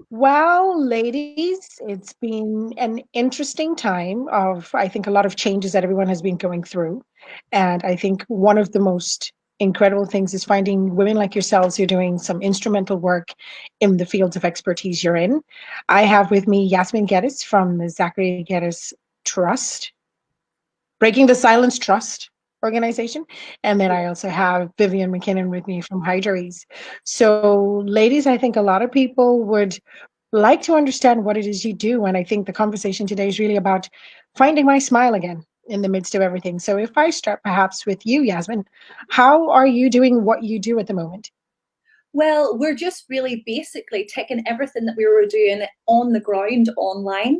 Well, ladies, it's been an interesting time of, I think, a lot of changes that everyone has been going through. And I think one of the most incredible things is finding women like yourselves who are doing some instrumental work in the fields of expertise you're in. I have with me Yasmin Geddis from the Zachary Geddis Trust, Breaking the Silence Trust organization. And then I also have Vivian McKinnon with me from Hydraries. So, ladies, I think a lot of people would like to understand what it is you do. And I think the conversation today is really about finding my smile again in the midst of everything. So, if I start perhaps with you, Yasmin, how are you doing what you do at the moment? Well, we're just really basically taking everything that we were doing on the ground online.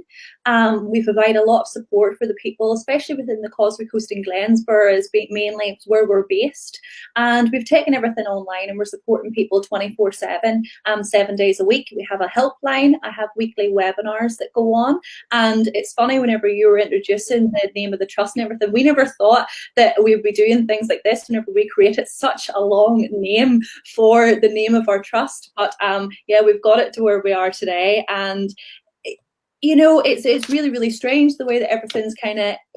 We provide a lot of support for the people, especially within the Causeway Coast and Glensborough, is mainly where we're based. And we've taken everything online and we're supporting people 24/7, 7 days a week. We have a helpline. I have weekly webinars that go on. And it's funny, whenever you were introducing the name of the trust and everything, we never thought that we'd be doing things like this whenever we created such a long name for the name of our trust. But yeah, we've got it to where we are today. And it's really strange the way that everything's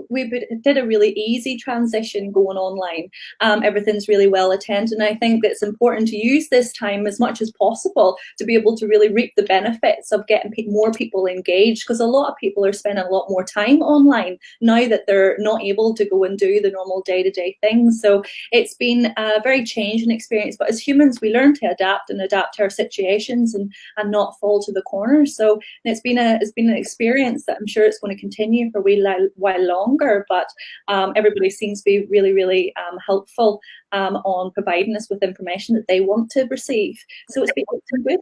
we did a really easy transition going online. Everything's really well attended, and I think that it's important to use this time as much as possible to be able to really reap the benefits of getting more people engaged, because a lot of people are spending a lot more time online now that they're not able to go and do the normal day-to-day things. So it's been a very changing experience, but as humans we learn to adapt to our situations and not fall to the corners. So it's been an experience that I'm sure it's going to continue for a while longer, but everybody seems to be really helpful on providing us with information that they want to receive. So it's been good.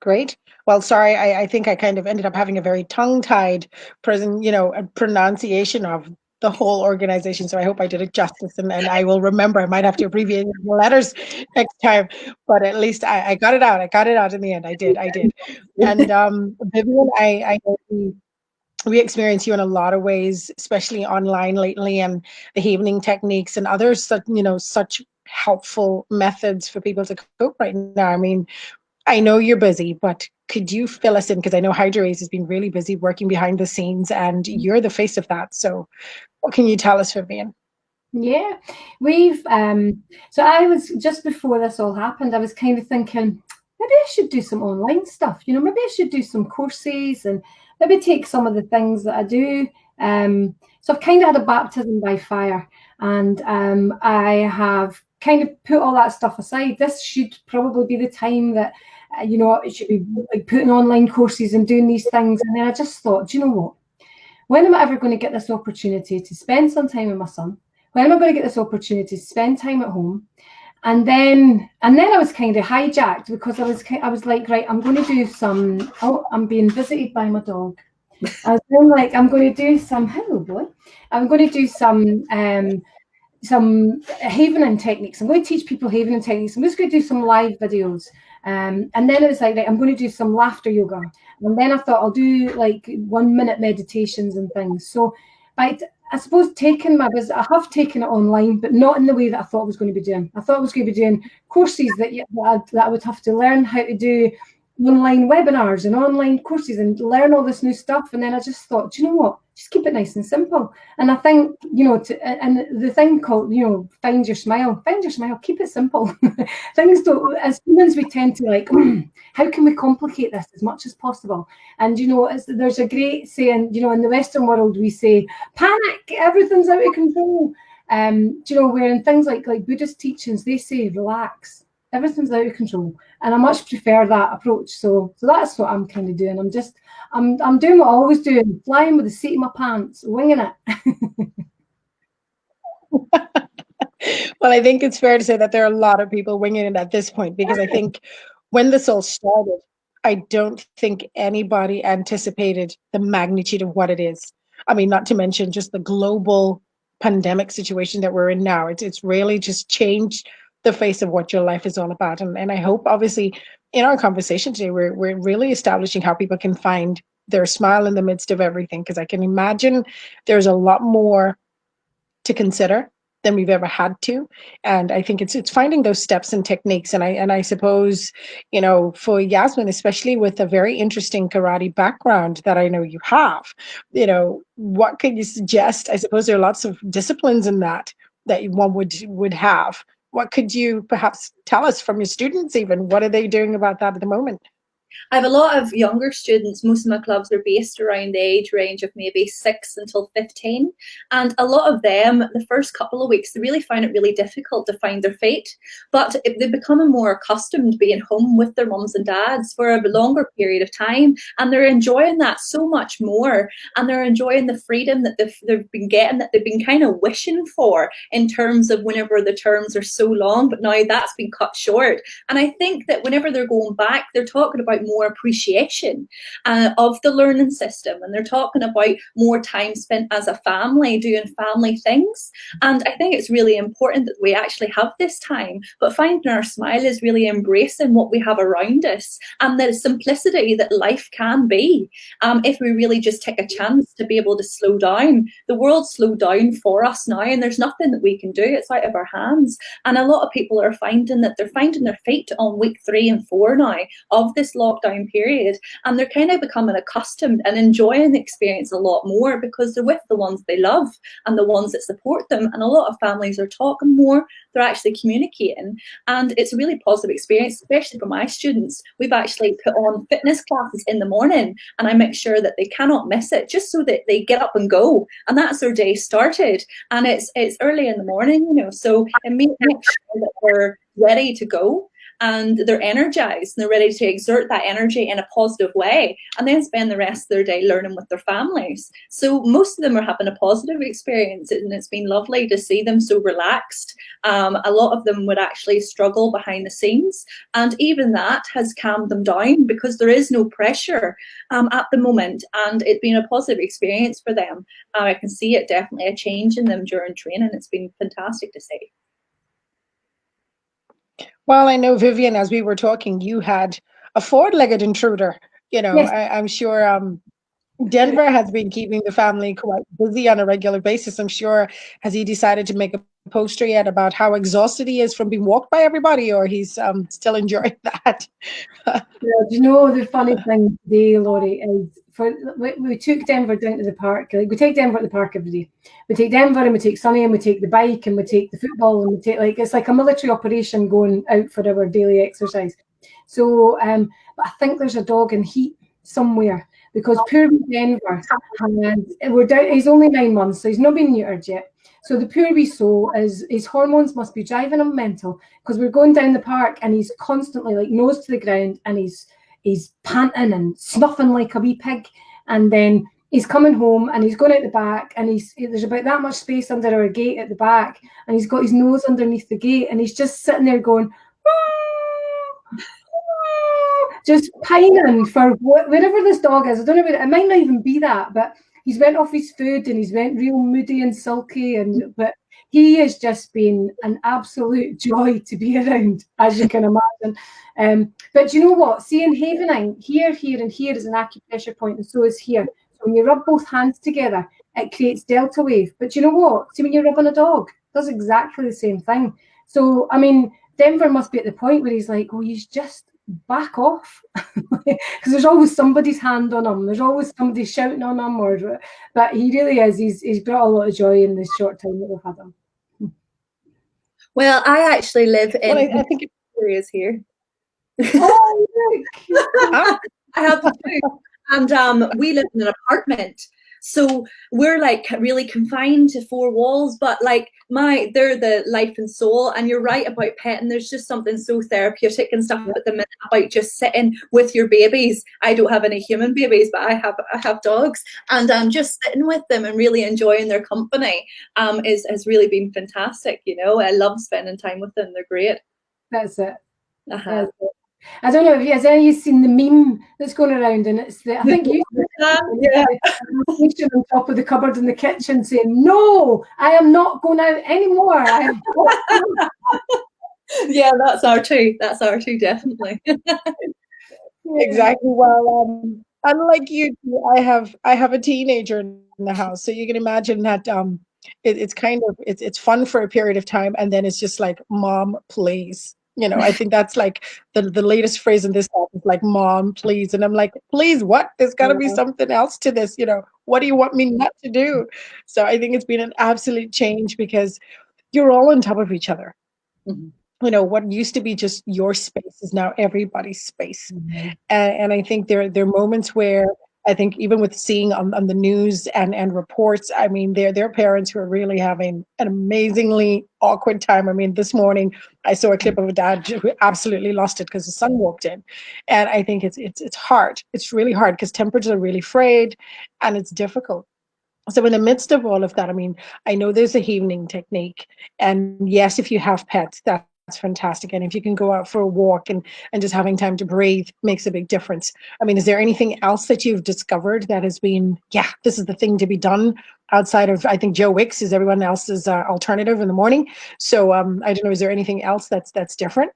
Great. Well, sorry, I think I kind of ended up having a very tongue-tied present, a pronunciation of the whole organization. So I hope I did it justice, and I will remember. I might have to abbreviate the letters next time, but at least I got it out. I got it out in the end. I did. And Vivian, I know we experience you in a lot of ways, especially online lately, and the evening techniques and others, such helpful methods for people to cope right now. I mean, I know you're busy, but could you fill us in? Because I know Hydrarace has been really busy working behind the scenes, and you're the face of that. So, what can you tell us, Vivian? Yeah, we've so I was, just before this all happened, I was kind of thinking maybe I should do some online stuff, maybe I should do some courses and maybe take some of the things that I do. So I've kind of had a baptism by fire, and I have kind of put all that stuff aside. This should probably be the time that it should be like putting online courses and doing these things. And then I just thought, do you know what? When am I ever going to get this opportunity to spend some time with my son? When am I going to get this opportunity to spend time at home? And then I was kind of hijacked, because I was like, right, I'm going to do some. Oh, I'm being visited by my dog. I was then like, I'm going to do some. Hello, boy. I'm going to do some havening techniques. I'm going to teach people havening techniques. I'm just going to do some live videos. And then it was like, right, I'm going to do some laughter yoga. And then I thought I'll do like 1 minute meditations and things. So I suppose I have taken it online, but not in the way that I thought I was going to be doing. I thought I was going to be doing courses that I would have to learn how to do online webinars and online courses and learn all this new stuff. And then I just thought, do you know what? Just keep it nice and simple. And I think, and the thing called, find your smile, keep it simple. Things don't, as humans, we tend to like, how can we complicate this as much as possible? And, there's a great saying, in the Western world, we say, panic, everything's out of control. Where in things like Buddhist teachings, they say, relax, everything's out of control. And I much prefer that approach. So that's what I'm kind of doing. I'm doing what I always do, flying with the seat of my pants, winging it. Well, I think it's fair to say that there are a lot of people winging it at this point, because I think when this all started, I don't think anybody anticipated the magnitude of what it is. I mean, not to mention just the global pandemic situation that we're in now. It's really just changed the face of what your life is all about. And I hope, obviously, in our conversation today, we're really establishing how people can find their smile in the midst of everything, because I can imagine there's a lot more to consider than we've ever had to. And I think it's finding those steps and techniques. And I suppose, you know, for Yasmin, especially with a very interesting karate background that I know you have, you know, what could you suggest? I suppose there are lots of disciplines in that one would have. What could you perhaps tell us from your students even? What are they doing about that at the moment? I have a lot of younger students. Most of my clubs are based around the age range of maybe 6 until 15. And a lot of them, the first couple of weeks, they really find it really difficult to find their feet. But they become more accustomed being home with their mums and dads for a longer period of time. And they're enjoying that so much more. And they're enjoying the freedom that they've been getting, that they've been kind of wishing for in terms of whenever the terms are so long. But now that's been cut short. And I think that whenever they're going back, they're talking about more appreciation of the learning system, and they're talking about more time spent as a family doing family things. And I think it's really important that we actually have this time, but finding our smile is really embracing what we have around us and the simplicity that life can be, if we really just take a chance to be able to slow down. The world's slowed down for us now, and there's nothing that we can do. It's out of our hands. And a lot of people are finding that they're finding their feet on week 3 and 4 now of this lockdown period, and they're kind of becoming accustomed and enjoying the experience a lot more because they're with the ones they love and the ones that support them. And a lot of families are talking more, they're actually communicating, and it's a really positive experience, especially for my students. We've actually put on fitness classes in the morning, and I make sure that they cannot miss it, just so that they get up and go, and that's their day started. And it's early in the morning, you know, so it make sure that we're ready to go and they're energized and they're ready to exert that energy in a positive way, and then spend the rest of their day learning with their families. So most of them are having a positive experience, and it's been lovely to see them so relaxed. A lot of them would actually struggle behind the scenes, and even that has calmed them down because there is no pressure at the moment, and it's been a positive experience for them. I can see it definitely a change in them during training. It's been fantastic to see. Well, I know, Vivian, as we were talking, you had a four-legged intruder. You know, Yes. I'm sure Denver has been keeping the family quite busy on a regular basis. I'm sure, has he decided to make a poster yet about how exhausted he is from being walked by everybody, or he's still enjoying that? Yeah, do you know the funny thing today, Laurie, is we took Denver down to the park. Like, we take Denver to the park every day. We take Denver and we take Sonny and we take the bike and we take the football and we take, like, it's like a military operation going out for our daily exercise. So, but I think there's a dog in heat somewhere, because poor wee Denver, and he's only 9 months, so he's not been neutered yet. So the poor wee soul, his hormones must be driving him mental, because we're going down the park and he's constantly like nose to the ground and he's panting and snuffing like a wee pig. And then he's coming home and he's going out the back, and there's about that much space under our gate at the back, and he's got his nose underneath the gate, and he's just sitting there going, just pining for wherever this dog is. I don't know, it might not even be that, but he's went off his food and he's went real moody and sulky, but he has just been an absolute joy to be around, as you can imagine. But you know what? See, in Havening, here, and here is an acupressure point, and so is here. So when you rub both hands together, it creates delta wave. But you know what? See, when you're rubbing a dog, it does exactly the same thing. So, I mean, Denver must be at the point where he's like, well, he's just back off, because there's always somebody's hand on him, there's always somebody shouting on him, but he really is, he's brought a lot of joy in this short time that we've had him. Well, I actually live in I think areas here. Oh, look. I have two, and we live in an apartment, so we're like really confined to 4 walls, but like they're the life and soul. And you're right about petting, there's just something so therapeutic and stuff at the minute about just sitting with your babies. I don't have any human babies, but I have dogs, and just sitting with them and really enjoying their company has really been fantastic. You know, I love spending time with them, they're great. That's it. That's it. I don't know if you've seen the meme that's going around, and it's I think you on top of the cupboard in the kitchen saying, "No, I am not going out anymore." Yeah, that's our two, definitely. Exactly. Well, unlike you, I have a teenager in the house, so you can imagine that it's kind of it's fun for a period of time, and then it's just like, mom, please. I think that's like the latest phrase in this app is like, mom, please. And I'm like, please, what? There's got to be something else to this. What do you want me not to do? So I think it's been an absolute change because you're all on top of each other. Mhm. What used to be just your space is now everybody's space. Mhm. And I think there are moments where I think even with seeing on the news and reports, I mean, there are parents who are really having an amazingly awkward time. I mean, this morning I saw a clip of a dad who absolutely lost it because his son walked in. And I think it's hard. It's really hard because temperatures are really frayed and it's difficult. So in the midst of all of that, I mean, I know there's a evening technique. And yes, if you have pets, that's fantastic. And if you can go out for a walk and just having time to breathe makes a big difference. I mean, is there anything else that you've discovered that has been, yeah, this is the thing to be done outside of, I think Joe Wicks is everyone else's alternative in the morning. So I don't know, is there anything else that's different?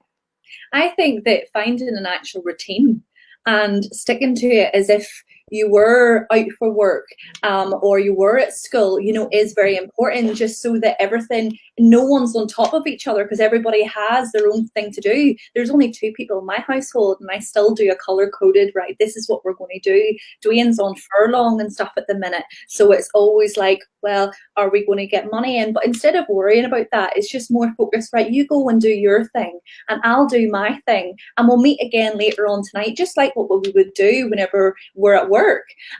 I think that finding an actual routine and sticking to it as if you were out for work or you were at school, is very important, just so that no one's on top of each other, because everybody has their own thing to do. There's only 2 people in my household, and I still do a color-coded, right, this is what we're going to do. Dwayne's on furlong and stuff at the minute, so it's always like, well, are we going to get money in? But instead of worrying about that, it's just more focused, right, you go and do your thing, and I'll do my thing, and we'll meet again later on tonight, just like what we would do whenever we're at work.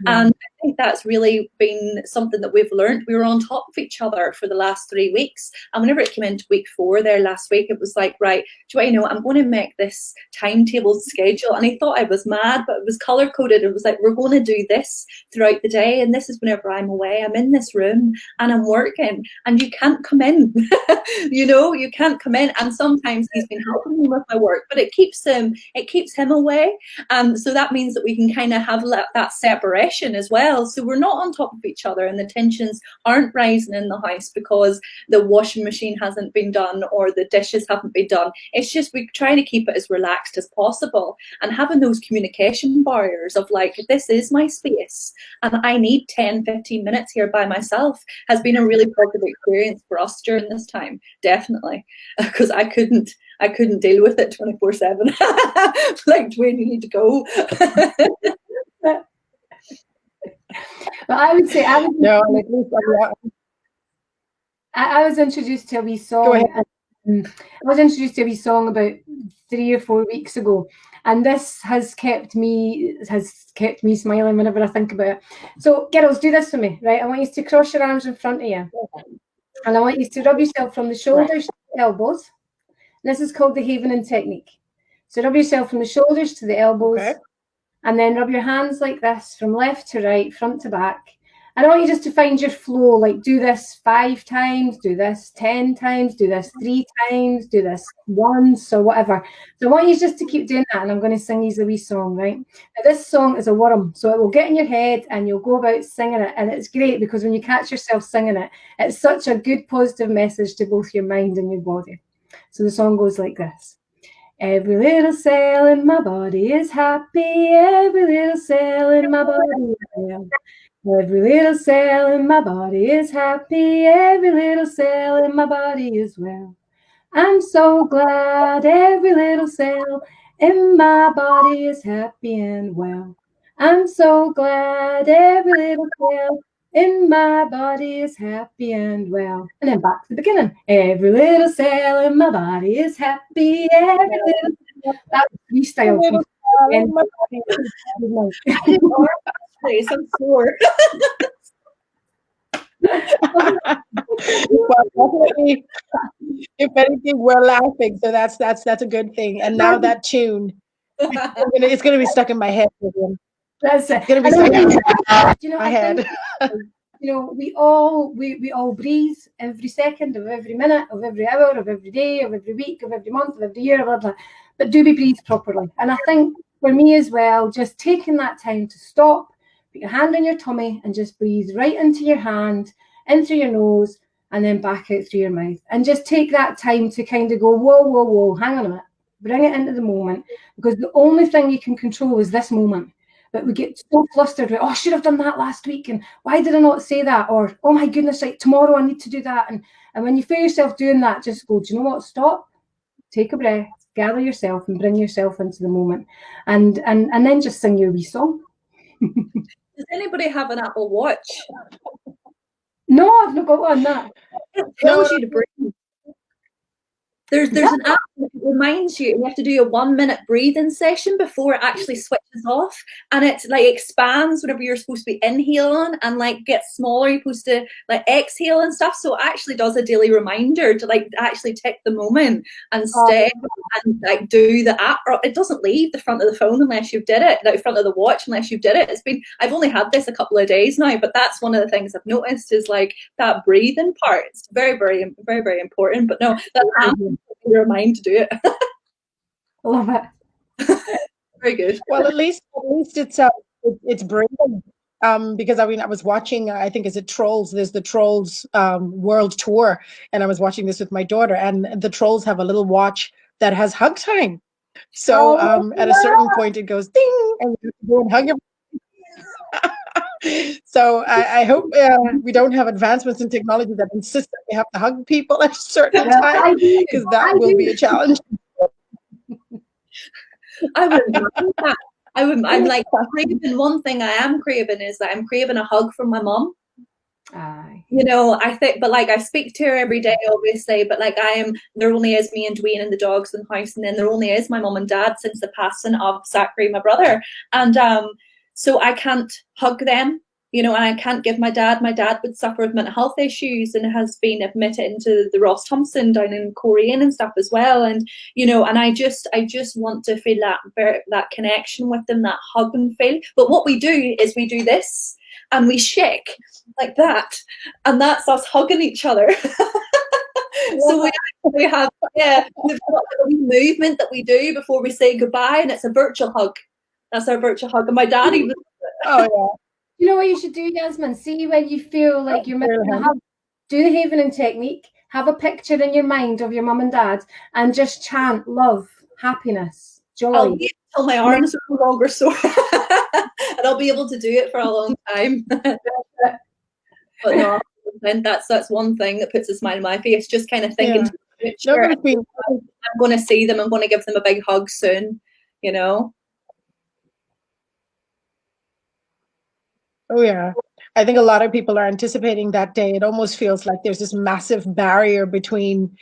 And I think that's really been something that we've learned. We were on top of each other for the last 3 weeks, and whenever it came into week 4 there last week, it was like, right, do I know I'm going to make this timetable schedule? And I thought I was mad, but it was color coded. It was like, we're going to do this throughout the day, and this is whenever I'm away. I'm in this room and I'm working, and you can't come in. You can't come in. And sometimes he's been helping me with my work, but it keeps him away. So that means that we can kind of have that separation as well. So we're not on top of each other, and the tensions aren't rising in the house because the washing machine hasn't been done or the dishes haven't been done. It's just we're trying to keep it as relaxed as possible, and having those communication barriers of like, this is my space and I need 10-15 minutes here by myself has been a really positive experience for us during this time, definitely, because I couldn't deal with it 24/7. Like, Dwayne, you need to go. But I would say I was introduced to a wee song. Go ahead. I was introduced to a wee song about 3 or 4 weeks ago, and this has kept me smiling whenever I think about it. So, girls, do this for me, right? I want you to cross your arms in front of you, and I want you to rub yourself from the shoulders to the elbows. This is called the Havening technique. So rub yourself from the shoulders to the elbows. Okay. And then rub your hands like this from left to right, front to back. And I want you just to find your flow, like do this 5 times, do this 10 times, do this 3 times, do this once or whatever. So I want you just to keep doing that, and I'm going to sing you a wee song, right? Now this song is a worm, so it will get in your head and you'll go about singing it, and it's great because when you catch yourself singing it, it's such a good positive message to both your mind and your body. So the song goes like this. Every little cell in my body is happy. Every little cell in my body is well. Every little cell in my body is happy. Every little cell in my body is well. I'm so glad every little cell in my body is happy and well. I'm so glad every little cell in my body is happy and well. And then back to the beginning. Every little cell in my body is happy. Every little cell. That's freestyle. I'm sore. Well, if anything, we're laughing, so that's a good thing. And now that tune, it's gonna be stuck in my head, Vivian. That's it. It's gonna be stuck in my head. We all breathe every second of every minute of every hour of every day of every week of every month of every year, blah, blah. But do we breathe properly? And I think for me as well, just taking that time to stop, put your hand on your tummy and just breathe right into your hand, in through your nose, and then back out through your mouth. And just take that time to kind of go, whoa, whoa, whoa, hang on a minute. Bring it into the moment, because the only thing you can control is this moment. but we get so flustered with, oh, I should have done that last week, and why did I not say that? Or, oh my goodness, like tomorrow I need to do that. And when you feel yourself doing that, just go, do you know what? Stop, take a breath, gather yourself and bring yourself into the moment, and then just sing your wee song. Does anybody have an Apple Watch? No, I've not got one. That it tells you to breathe. There's an app that reminds you, you have to do a 1 minute breathing session before it actually switches off, and it like expands whatever you're supposed to be inhaling and like gets smaller. You're supposed to like exhale and stuff. So it actually does a daily reminder to like actually take the moment and step and like do the app. Or it doesn't leave the front of the phone unless you've did it, the front of the watch unless you've did it. I've only had this a couple of days now, but that's one of the things I've noticed is like that breathing part. It's very, very, very, very important. But no, that your mind to do it. I love it. Very good. Well, at least it's breathing. Because I mean, I was watching, I think, is it Trolls? There's the Trolls world tour, and I was watching this with my daughter, and the Trolls have a little watch that has hug time. So at a certain point, it goes ding, and you go and hug your. So I hope we don't have advancements in technology that insist that we have to hug people at a certain time, because that will be a challenge. I wouldn't mind that. I'm like craving. One thing I am craving is that I'm craving a hug from my mum. You know, I think, but like I speak to her every day, obviously, but like there only is me and Dwayne and the dogs in the house, and then there only is my mum and dad since the passing of Zachary, my brother, and so I can't hug them, you know, and I can't give my dad would suffer with mental health issues and has been admitted into the Ross Thompson down in Korean and stuff as well, and you know, and I just want to feel that connection with them, that hug and feel. But what we do is we do this and we shake like that, and that's us hugging each other. So we have we've got a movement that we do before we say goodbye, and it's a virtual hug. That's our virtual hug. And my dad even. Oh yeah. You know what you should do, Yasmin? See when you feel like you're missing a hug, do the Havening technique. Have a picture in your mind of your mum and dad, and just chant love, happiness, joy. I'll wait until my arms are no longer sore, and I'll be able to do it for a long time. But no, that's one thing that puts a smile on my face. Just kind of thinking, I'm going to see them. I'm going to give them a big hug soon. You know. Oh yeah, I think a lot of people are anticipating that day. It almost feels like there's this massive barrier between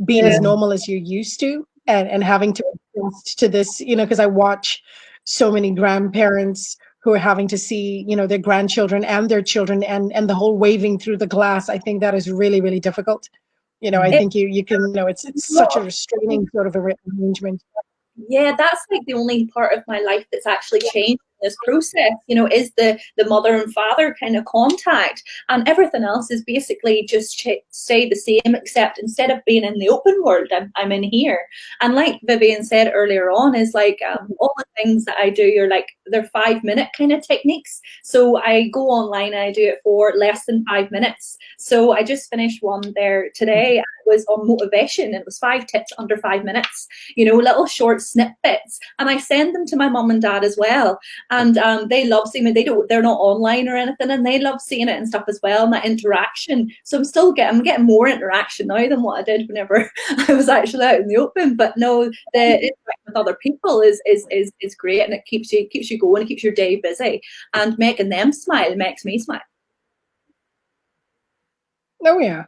being as normal as you're used to and having to adjust to this, you know, because I watch so many grandparents who are having to see, you know, their grandchildren and their children and the whole waving through the glass. I think that is really, really difficult. You know, I think you can, you know, it's such a restraining sort of arrangement. Yeah, that's like the only part of my life that's actually changed in this process, you know, is the mother and father kind of contact, and everything else is basically just stay the same, except instead of being in the open world, I'm in here. And like Vivian said earlier on, is like all the things that I do are like they're 5-minute kind of techniques. So I go online and I do it for less than 5 minutes. So I just finished one there today. It was on motivation. It was 5 tips under 5 minutes, you know, little short snippets, and I send them to my mum and dad as well, and they love seeing it. They're not online or anything, and they love seeing it and stuff as well, and that interaction. So I'm getting more interaction now than what I did whenever I was actually out in the open. But no, the interaction with other people is great, and it keeps you going, it keeps your day busy, and making them smile makes me smile. Oh yeah.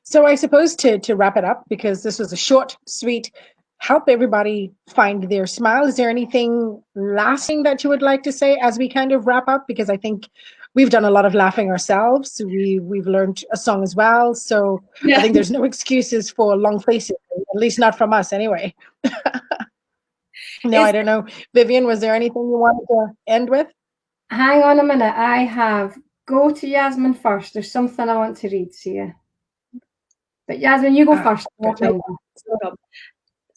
So I suppose to wrap it up, because this was a short, sweet, help everybody find their smile. Is there anything lasting that you would like to say as we kind of wrap up? Because I think we've done a lot of laughing ourselves. We've learned a song as well. So I think there's no excuses for long faces, at least not from us anyway. I don't know. Vivian, was there anything you wanted to end with? Hang on a minute. Go to Yasmin first. There's something I want to read to you. But Yasmin, you go first.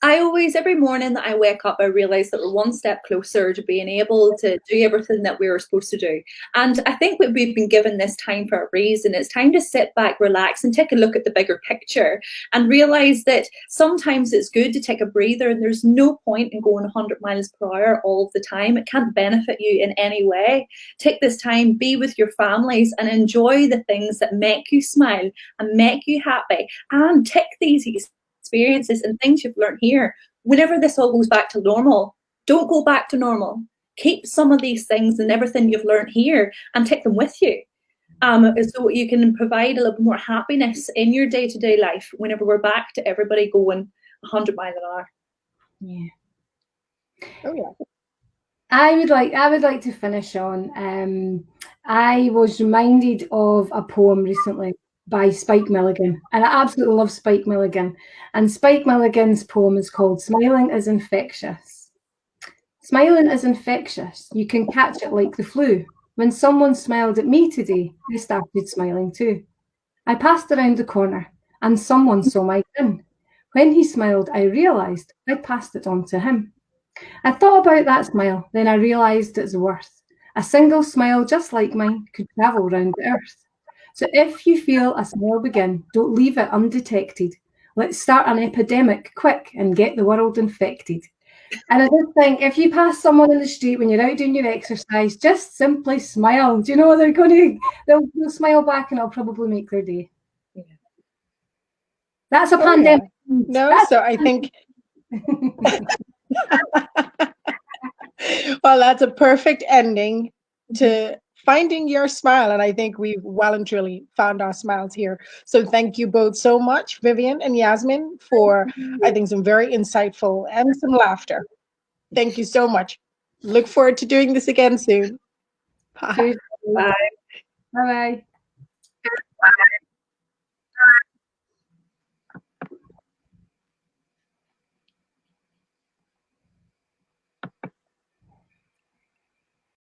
I always, every morning that I wake up, I realize that we're one step closer to being able to do everything that we were supposed to do. And I think we've been given this time for a reason. It's time to sit back, relax, and take a look at the bigger picture and realize that sometimes it's good to take a breather, and there's no point in going 100 miles per hour all the time. It can't benefit you in any way. Take this time, be with your families, and enjoy the things that make you smile and make you happy, and take these experiences and things you've learned here. Whenever this all goes back to normal, don't go back to normal. Keep some of these things and everything you've learned here and take them with you. So you can provide a little more happiness in your day-to-day life whenever we're back to everybody going 100 miles an hour. Yeah. Oh yeah. I would like to finish on. I was reminded of a poem recently by Spike Milligan, and I absolutely love Spike Milligan. And Spike Milligan's poem is called "Smiling is Infectious." Smiling is infectious. You can catch it like the flu. When someone smiled at me today, I started smiling too. I passed around the corner, and someone saw my grin. When he smiled, I realised I'd passed it on to him. I thought about that smile, then I realised its worth. A single smile just like mine could travel round the earth. So if you feel a smile begin, don't leave it undetected. Let's start an epidemic quick and get the world infected. And I just think if you pass someone in the street when you're out doing your exercise, just simply smile. Do you know they'll smile back and it'll probably make their day. Yeah. That's a pandemic. No, That's so I think well, that's a perfect ending to finding your smile. And I think we've well and truly found our smiles here. So thank you both so much, Vivian and Yasmin, for I think some very insightful and some laughter. Thank you so much. Look forward to doing this again soon. Bye. Bye. Bye.